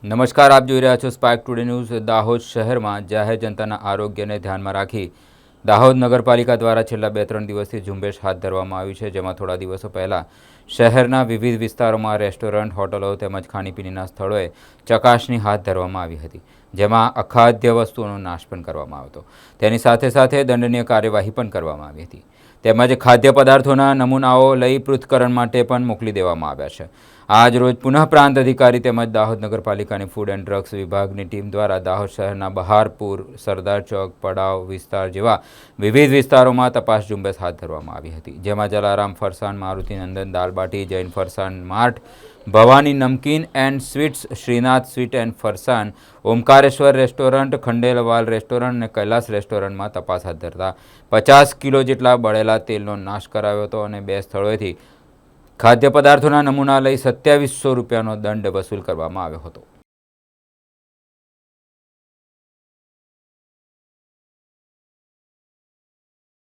નમસ્કાર, આપ જોઈ રહ્યા છો સ્પાર્ક ટુડે ન્યૂઝ। દાહોદ શહેરમાં જાહેર જનતાના આરોગ્યને ધ્યાનમાં રાખી દાહોદ નગરપાલિકા દ્વારા છેલ્લા 2-3 દિવસથી ઝુંબેશ હાથ ધરવામાં આવી છે, જેમાં થોડા દિવસો પહેલાં શહેરના વિવિધ વિસ્તારોમાં રેસ્ટોરન્ટ, હોટલો તેમજ ખાણીપીણીના સ્થળોએ ચકાસણી હાથ ધરવામાં આવી હતી, જેમાં અખાદ્ય વસ્તુઓનો નાશ પણ કરવામાં આવ્યો હતો। તેની સાથે સાથે દંડનીય કાર્યવાહી પણ કરવામાં આવી હતી, તેમજ ખાદ્ય પદાર્થોના નમૂનાઓ લઈ પૃથ્થકરણ માટે પણ મોકલી દેવામાં આવ્યા છે। આજ રોજ પુનઃ પ્રાંત અધિકારી તેમજ દાહોદ નગરપાલિકાની ફૂડ એન્ડ ડ્રગ્સ વિભાગની ટીમ દ્વારા દાહોદ શહેરના બહારપુર, સરદાર ચોક, પડાવ વિસ્તાર જેવા વિવિધ વિસ્તારોમાં તપાસ ઝુંબેશ હાથ ધરવામાં આવી હતી, જેમાં જલારામ ફરસાણ, મારુતિ નંદન દાલબાટી, જૈન ફરસાણ Mart, Bhavani Namkeen and sweets, Shrinath sweet and ફરસાણ, ઓમકારેશ્વર રેસ્ટોરન્ટ, ખંડેલવાલ રેસ્ટોરન્ટ અને કૈલાસ રેસ્ટોરન્ટમાં તપાસ હાથ ધરતા 50 કિલો જેટલા બળેલા તેલનો નાશ કરાયો હતો અને 2 સ્થળોએથી ખાદ્ય પદાર્થોના નમૂના લઈ 2700 રૂપિયાનો દંડ વસૂલ કરવામાં આવ્યો હતો।